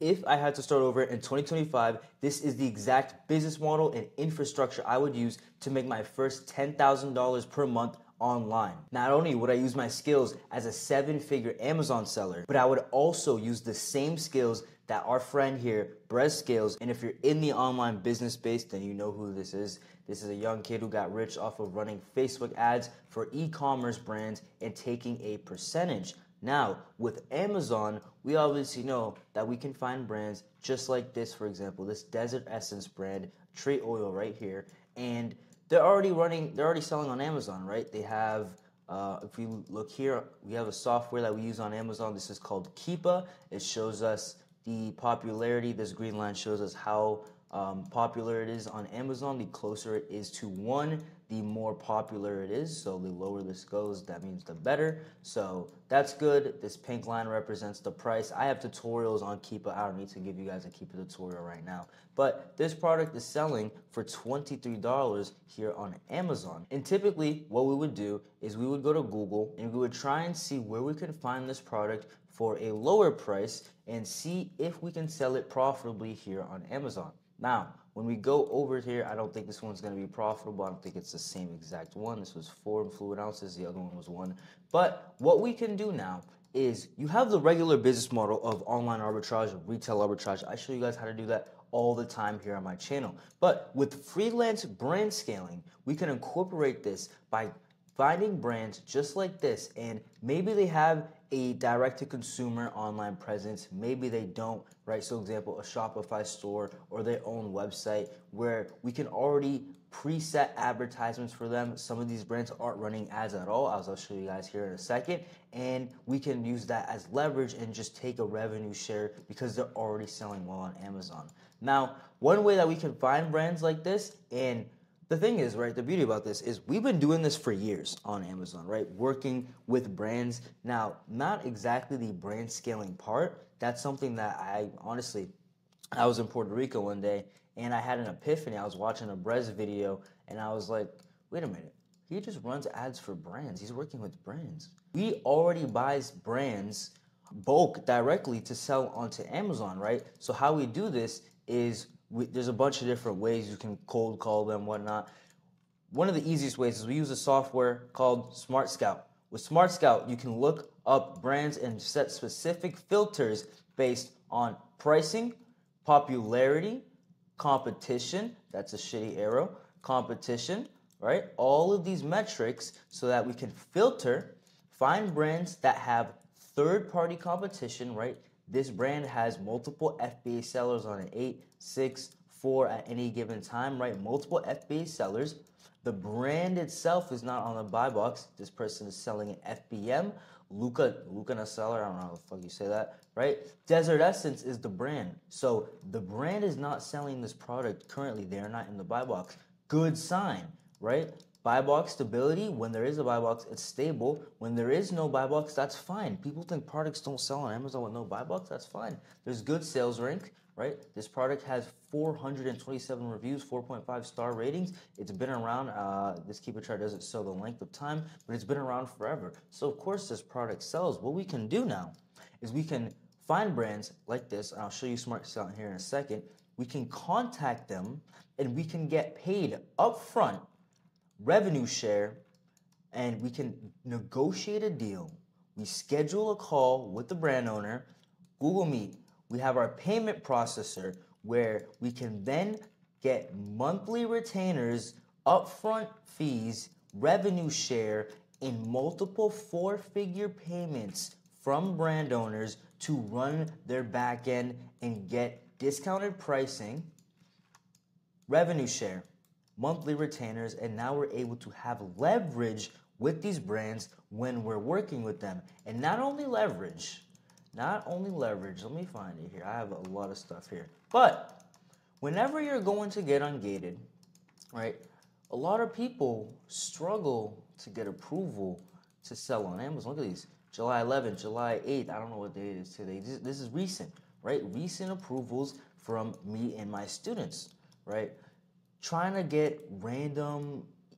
If I had to start over in 2025, this is the exact business model and infrastructure I would use to make my first $10,000 per month online. Not only would I use my skills as a 7-figure Amazon seller, but I would also use the same skills that our friend here, Brez Scales. And if you're in the online business space, then you know who this is. This is a young kid who got rich off of running Facebook ads for e-commerce brands and taking a percentage. Now, with Amazon, we obviously know that we can find brands just like this, for example, this Desert Essence brand, Tree Oil right here, and they're already selling on Amazon, right? They have, if we look here, we have a software that we use on Amazon. This is called Keepa. It shows us the popularity. This green line shows us how popular it is on Amazon. The closer it is to 1, the more popular it is. So the lower this goes, that means the better. So that's good. This pink line represents the price. I have tutorials on Keepa. I don't need to give you guys a Keepa tutorial right now. But this product is selling for $23 here on Amazon. And typically what we would do is we would go to Google and we would try and see where we could find this product for a lower price and see if we can sell it profitably here on Amazon. Now, when we go over here, I don't think this one's going to be profitable. I don't think it's the same exact one. This was 4 fluid ounces. The other one was 1. But what we can do now is you have the regular business model of online arbitrage, retail arbitrage. I show you guys how to do that all the time here on my channel. But with freelance brand scaling, we can incorporate this by finding brands just like this, and maybe they have a direct-to-consumer online presence, maybe they don't, right? So example, a Shopify store or their own website where we can already preset advertisements for them. Some of these brands aren't running ads at all, as I'll show you guys here in a second, and we can use that as leverage and just take a revenue share because they're already selling well on Amazon. Now, one way that we can find brands like this, and the thing is, right, the beauty about this is we've been doing this for years on Amazon, right? Working with brands. Now, not exactly the brand scaling part. That's something that I was in Puerto Rico one day and I had an epiphany. I was watching a Brez video and I was like, wait a minute. He just runs ads for brands. He's working with brands. We already buys brands bulk directly to sell onto Amazon, right? So how we do this is there's a bunch of different ways you can cold call them, whatnot. One of the easiest ways is we use a software called Smart Scout. With Smart Scout, you can look up brands and set specific filters based on pricing, popularity, competition, that's a shitty arrow, competition, right? All of these metrics so that we can filter, find brands that have third-party competition, right? This brand has multiple FBA sellers on an 8, 6, 4 at any given time, right? Multiple FBA sellers. The brand itself is not on the buy box. This person is selling an FBM. Luca Naseller, I don't know how the fuck you say that, right? Desert Essence is the brand. So the brand is not selling this product currently. They are not in the buy box. Good sign, right? Buy box stability, when there is a buy box, it's stable. When there is no buy box, that's fine. People think products don't sell on Amazon with no buy box, that's fine. There's good sales rank, right? This product has 427 reviews, 4.5 star ratings. It's been around, this Keepa chart doesn't show the length of time, but it's been around forever. So of course this product sells. What we can do now is we can find brands like this, and I'll show you Smart Scout here in a second. We can contact them and we can get paid upfront revenue share, and we can negotiate a deal. We schedule a call with the brand owner, Google Meet. We have our payment processor where we can then get monthly retainers, upfront fees, revenue share in multiple 4-figure payments from brand owners to run their back end and get discounted pricing, revenue share, monthly retainers, and now we're able to have leverage with these brands when we're working with them. And not only leverage, let me find it here. I have a lot of stuff here. But whenever you're going to get ungated, right, a lot of people struggle to get approval to sell on Amazon. Look at these. July 11th, July 8th, I don't know what day it is today. This is recent, right? Recent approvals from me and my students, right? Trying to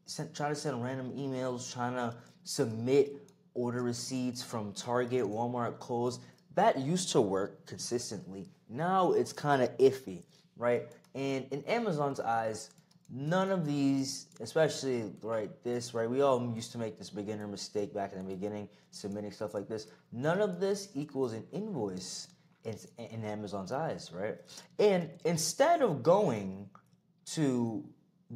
send random emails, trying to submit order receipts from Target, Walmart, Kohl's. That used to work consistently. now it's kind of iffy, right? And in Amazon's eyes, none of these, especially right this, right? We all used to make this beginner mistake back in the beginning, submitting stuff like this. None of this equals an invoice in Amazon's eyes, right? And instead of going to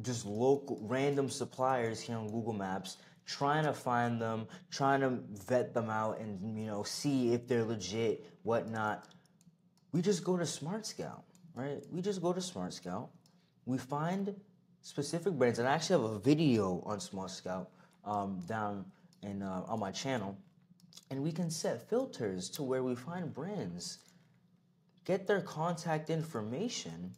just local random suppliers here on Google Maps, trying to find them, trying to vet them out, and see if they're legit, whatnot, we just go to Smart Scout, right? We just go to Smart Scout. We find specific brands, and I actually have a video on Smart Scout down in on my channel, and we can set filters to where we find brands, get their contact information.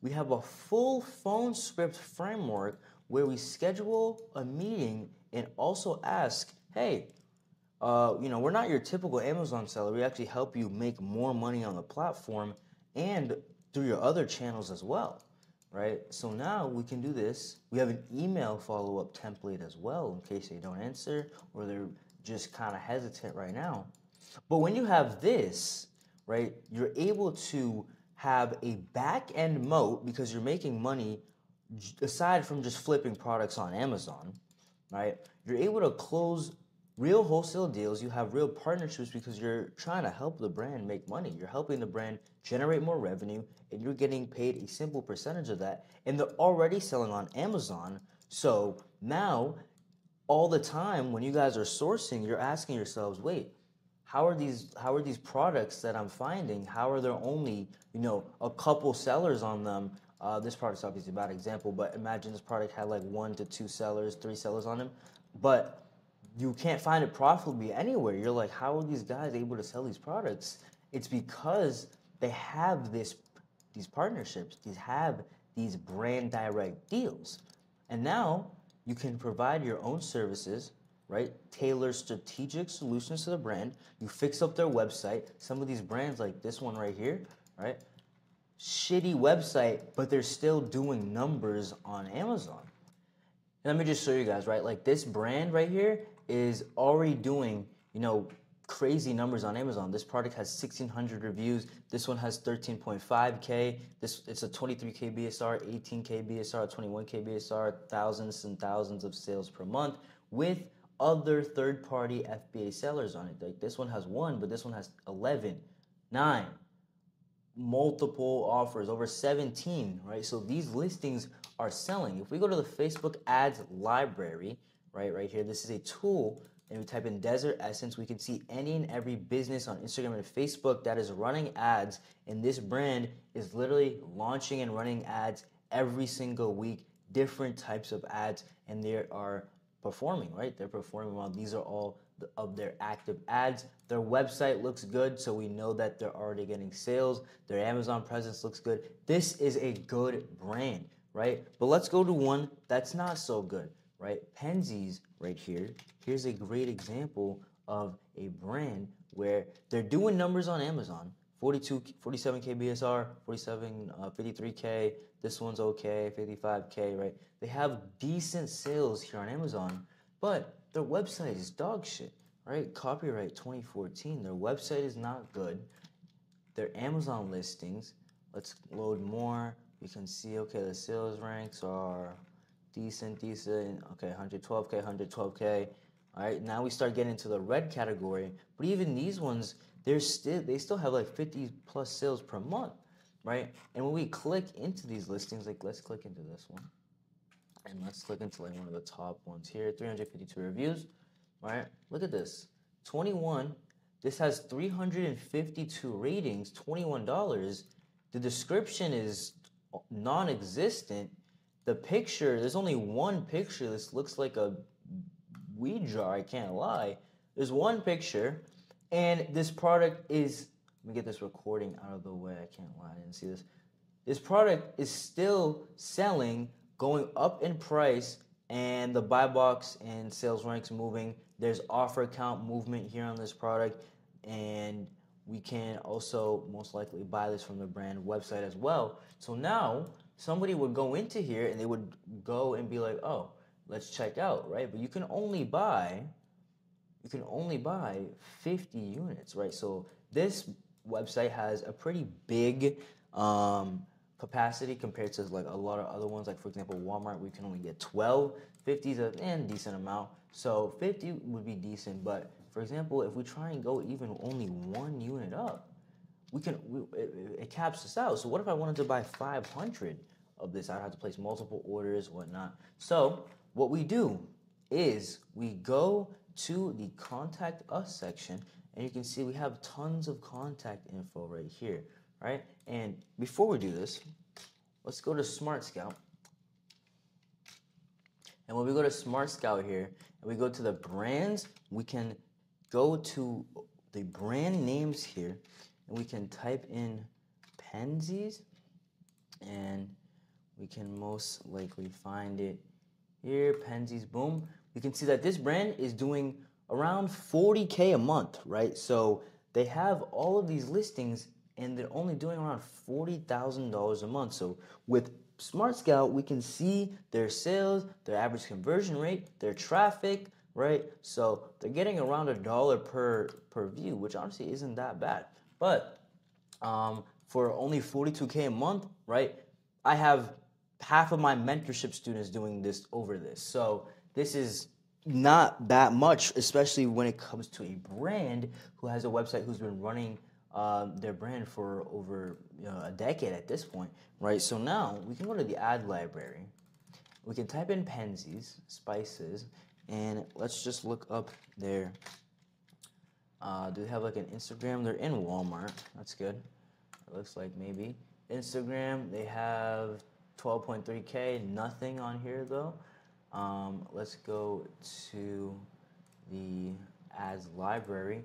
We have a full phone script framework where we schedule a meeting and also ask, hey, we're not your typical Amazon seller. We actually help you make more money on the platform and through your other channels as well, right? So now we can do this. We have an email follow-up template as well in case they don't answer or they're just kind of hesitant right now. But when you have this, right, you're able to have a back-end moat because you're making money aside from just flipping products on Amazon, right? You're able to close real wholesale deals. You have real partnerships because you're trying to help the brand make money. You're helping the brand generate more revenue, and you're getting paid a simple percentage of that. And they're already selling on Amazon. So now, all the time when you guys are sourcing, you're asking yourselves, wait, how are these products that I'm finding? How are there only a couple sellers on them? This product's obviously a bad example, but imagine this product had like 1 to 2 sellers, 3 sellers on them, but you can't find it profitably anywhere. You're like, how are these guys able to sell these products? It's because they have these partnerships. These brand direct deals, and now you can provide your own services, right? Tailor strategic solutions to the brand. You fix up their website. Some of these brands, like this one right here, right? Shitty website, but they're still doing numbers on Amazon. And let me just show you guys, right? Like this brand right here is already doing, crazy numbers on Amazon. This product has 1,600 reviews. This one has 13.5K. It's a 23K BSR, 18K BSR, 21K BSR, thousands and thousands of sales per month with other third-party FBA sellers on it. Like this one has 1, but this one has 11, 9, multiple offers, over 17, right? So these listings are selling. If we go to the Facebook ads library, right here, this is a tool, and we type in Desert Essence, we can see any and every business on Instagram and Facebook that is running ads, and this brand is literally launching and running ads every single week, different types of ads, and they are performing, right? They're performing well. These are all of their active ads. Their website looks good, so we know that they're already getting sales. Their Amazon presence looks good. This is a good brand, right? But let's go to one that's not so good, right? Penzies right here. Here's a great example of a brand where they're doing numbers on Amazon. 47K BSR, 53K. This one's okay, 55K, right? They have decent sales here on Amazon, but their website is dog shit, right? Copyright 2014. Their website is not good. Their Amazon listings, let's load more. We can see, okay, the sales ranks are decent. Okay, 112K, 112K. All right, now we start getting into the red category. But even these ones, they still have like 50 plus sales per month, right? And when we click into these listings, like let's click into this one. And let's click into like one of the top ones here, 352 reviews, right? Look at this, 21. This has 352 ratings, $21. The description is non-existent. The picture, there's only one picture. This looks like a weed jar, I can't lie. There's one picture, and this product is, let me get this recording out of the way. I can't lie, I didn't see this. This product is still selling, going up in price, and the buy box and sales ranks moving. There's offer count movement here on this product, and we can also most likely buy this from the brand website as well. So now somebody would go into here and they would go and be like, oh, let's check out, right? But you can only buy 50 units, right? So this website has a pretty big capacity compared to like a lot of other ones. Like for example, Walmart, we can only get 12. 50 is a decent amount. So 50 would be decent. But for example, if we try and go even only one unit up, it caps us out. So what if I wanted to buy 500 of this? I'd have to place multiple orders, whatnot. So what we do is we go to the contact us section, and you can see we have tons of contact info right here, right? And before we do this, let's go to Smart Scout. And when we go to Smart Scout here, and we go to the brands, we can go to the brand names here, and we can type in Penzies, and we can most likely find it here, Penzies, boom. We can see that this brand is doing around 40K a month, right? So they have all of these listings and they're only doing around $40,000 a month. So with Smart Scout, we can see their sales, their average conversion rate, their traffic, right? So they're getting around $1 per view, which honestly isn't that bad. But for only 42K a month, right? I have half of my mentorship students doing this over this. So this is not that much, especially when it comes to a brand who has a website who's been running their brand for over a decade at this point, right? So now we can go to the ad library. We can type in Penzies, spices, and let's just look up their, do they have like an Instagram? They're in Walmart. That's good. It looks like maybe. Instagram, they have 12.3K, nothing on here though. Let's go to the ads library.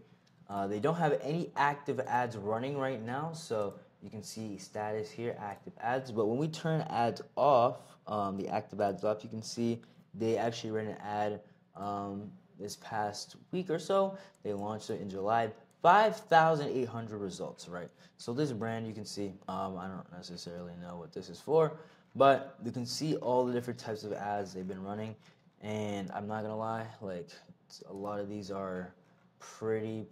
They don't have any active ads running right now, so you can see status here, active ads. But when we turn ads off, the active ads off, you can see they actually ran an ad this past week or so. They launched it in July. 5,800 results, right? So this brand, you can see, I don't necessarily know what this is for, but you can see all the different types of ads they've been running. And I'm not gonna lie, like a lot of these are pretty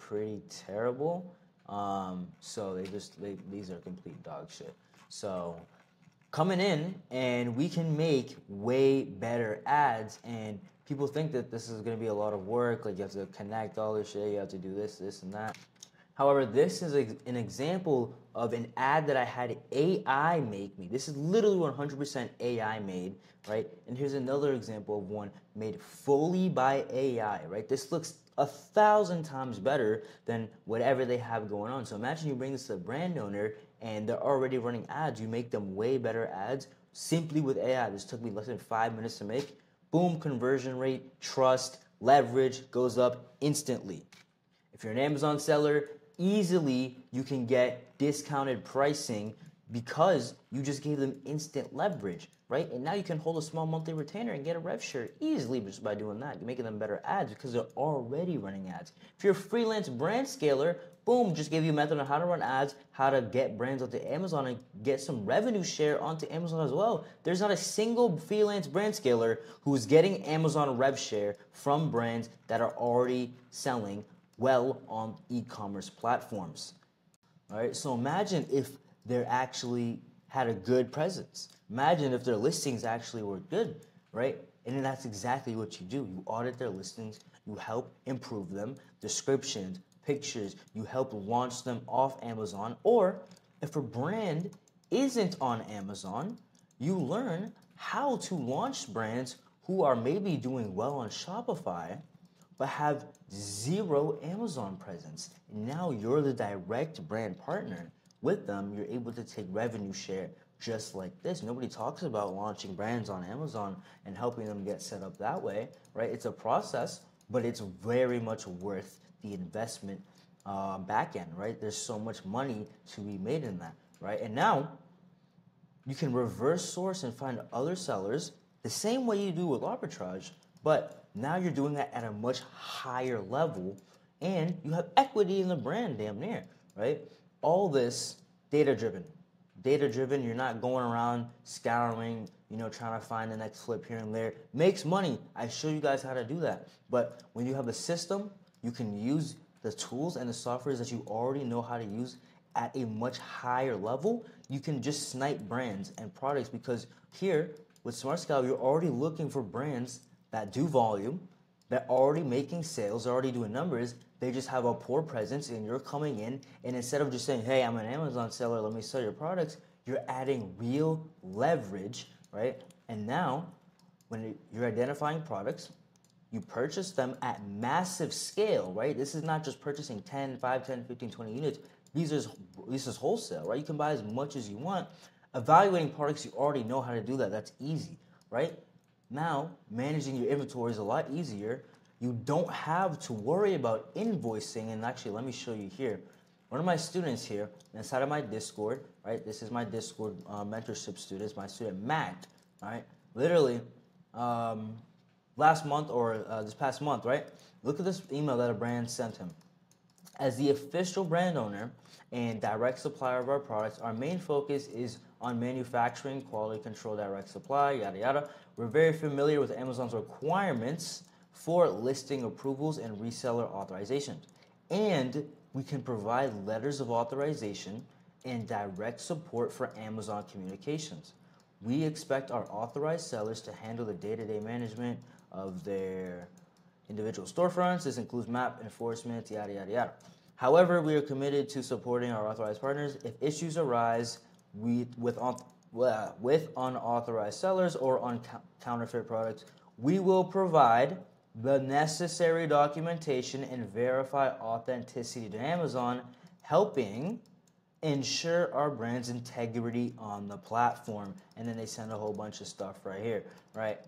terrible. So these are complete dog shit. So coming in, and we can make way better ads, and people think that this is going to be a lot of work, like you have to connect all this shit, you have to do this and that. However, this is an example of an ad that I had AI make me. This is literally 100% AI made, right? And here's another example of one made fully by AI, right? This looks 1,000 times better than whatever they have going on. So imagine you bring this to a brand owner and they're already running ads. You make them way better ads simply with AI. This took me less than 5 minutes to make. Boom, conversion rate, trust, leverage goes up instantly. If you're an Amazon seller, easily you can get discounted pricing because you just gave them instant leverage, right? And now you can hold a small monthly retainer and get a rev share easily just by doing that. You're making them better ads because they're already running ads. If you're a freelance brand scaler, boom, just gave you a method on how to run ads, how to get brands onto Amazon and get some revenue share onto Amazon as well. There's not a single freelance brand scaler who's getting Amazon rev share from brands that are already selling well on e-commerce platforms. All right, so imagine if they actually had a good presence. Imagine if their listings actually were good, right? And then that's exactly what you do. You audit their listings, you help improve them, descriptions, pictures, you help launch them off Amazon. Or if a brand isn't on Amazon, you learn how to launch brands who are maybe doing well on Shopify but have zero Amazon presence. And now you're the direct brand partner with them. You're able to take revenue share just like this. Nobody talks about launching brands on Amazon and helping them get set up that way, right? It's a process, but it's very much worth the investment back end, right? There's so much money to be made in that, right? And now you can reverse source and find other sellers the same way you do with arbitrage, but now you're doing that at a much higher level and you have equity in the brand damn near, right? All this data-driven. Data-driven, you're not going around scouring, trying to find the next flip here and there. Makes money. I show you guys how to do that. But when you have a system, you can use the tools and the softwares that you already know how to use at a much higher level, you can just snipe brands and products, because here with Smart Scout, you're already looking for brands that do volume, that are already making sales, already doing numbers. They just have a poor presence, and you're coming in, and instead of just saying, hey, I'm an Amazon seller, let me sell your products, you're adding real leverage, right? And now, when you're identifying products, you purchase them at massive scale, right? This is not just purchasing 10, 5, 10, 15, 20 units. This is wholesale, right? You can buy as much as you want. Evaluating products, you already know how to do that. That's easy, right? Now, managing your inventory is a lot easier. You don't have to worry about invoicing. And actually, let me show you here. One of my students here, inside of my Discord, right? This is my Discord mentorship students, my student Matt, all right? Literally, last month or this past month, right? Look at this email that a brand sent him. As the official brand owner and direct supplier of our products, our main focus is on manufacturing, quality control, direct supply, yada yada. We're very familiar with Amazon's requirements for listing approvals and reseller authorizations. And we can provide letters of authorization and direct support for Amazon communications. We expect our authorized sellers to handle the day-to-day management of their individual storefronts. This includes map enforcement, yada, yada, yada. However, we are committed to supporting our authorized partners. If issues arise with unauthorized sellers or on counterfeit products, we will provide the necessary documentation and verify authenticity to Amazon, helping ensure our brand's integrity on the platform. And then they send a whole bunch of stuff right here, right?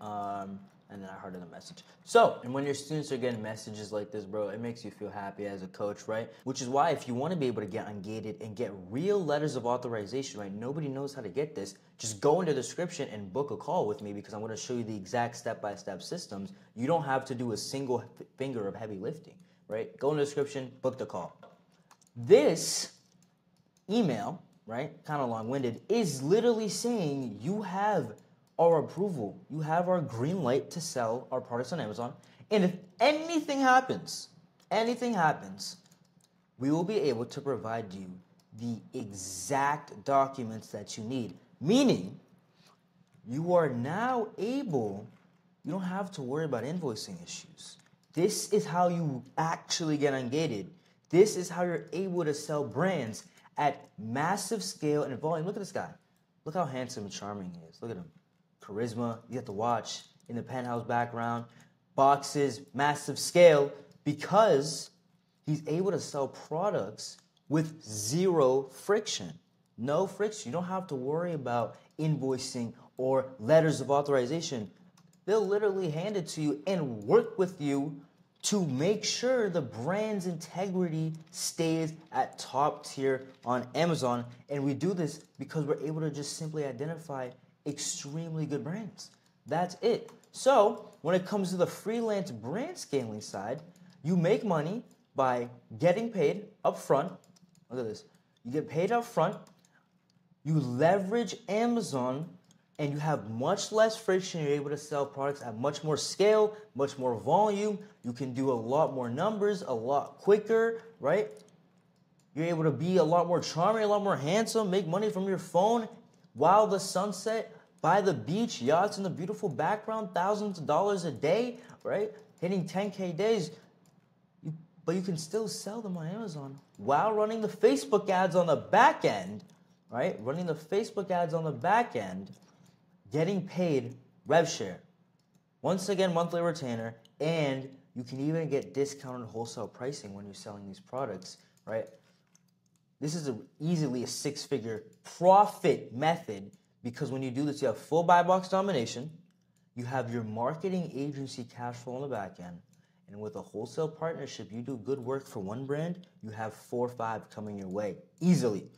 And then I heard in the message. So, and when your students are getting messages like this, bro, it makes you feel happy as a coach, right? Which is why if you want to be able to get ungated and get real letters of authorization, right? Nobody knows how to get this. Just go in the description and book a call with me, because I'm going to show you the exact step-by-step systems. You don't have to do a single finger of heavy lifting, right? Go in the description, book the call. This email, right, kind of long-winded, is literally saying you have our approval, you have our green light to sell our products on Amazon, and if anything happens, we will be able to provide you the exact documents that you need. Meaning, you are now able, you don't have to worry about invoicing issues. This is how you actually get ungated. This is how you're able to sell brands at massive scale and volume. Look at this guy. Look how handsome and charming he is. Look at him. Charisma, you have to watch in the penthouse background, boxes, massive scale, because he's able to sell products with zero friction. No friction. You don't have to worry about invoicing or letters of authorization. They'll literally hand it to you and work with you to make sure the brand's integrity stays at top tier on Amazon. And we do this because we're able to just simply identify extremely good brands. That's it. So when it comes to the freelance brand scaling side, you make money by getting paid up front. Look at this. You get paid up front. You leverage Amazon, and you have much less friction. You're able to sell products at much more scale, much more volume. You can do a lot more numbers a lot quicker, right? You're able to be a lot more charming, a lot more handsome, make money from your phone while the sunset, by the beach, yachts in the beautiful background, thousands of dollars a day, right? Hitting 10K days. But you can still sell them on Amazon while running the Facebook ads on the back end, right? Running the Facebook ads on the back end, getting paid rev share. Once again, monthly retainer, and you can even get discounted wholesale pricing when you're selling these products, right? This is easily a six-figure profit method, because when you do this, you have full buy box domination, you have your marketing agency cash flow on the back end, and with a wholesale partnership, you do good work for one brand, you have 4 or 5 coming your way easily.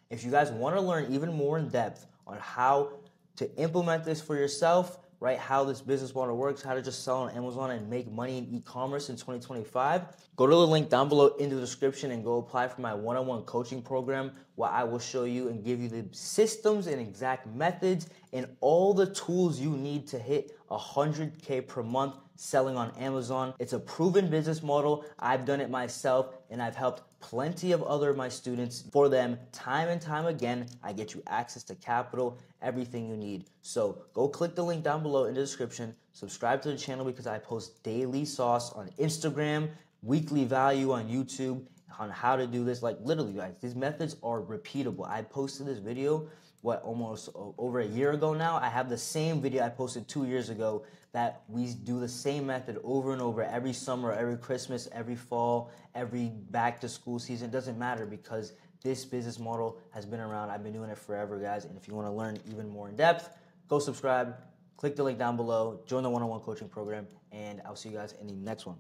If you guys want to learn even more in depth on how to implement this for yourself, right, how this business model works, how to just sell on Amazon and make money in e-commerce in 2025, go to the link down below in the description and go apply for my one-on-one coaching program, where I will show you and give you the systems and exact methods and all the tools you need to hit 100K per month selling on Amazon. It's a proven business model. I've done it myself, and I've helped plenty of other of my students. For them, time and time again, I get you access to capital, everything you need. So go click the link down below in the description, subscribe to the channel because I post daily sauce on Instagram, weekly value on YouTube on how to do this. Like literally guys, these methods are repeatable. I posted this video almost over a year ago now. I have the same video I posted 2 years ago that we do the same method over and over every summer, every Christmas, every fall, every back to school season. It doesn't matter because this business model has been around. I've been doing it forever, guys. And if you want to learn even more in depth, go subscribe, click the link down below, join the one-on-one coaching program, and I'll see you guys in the next one.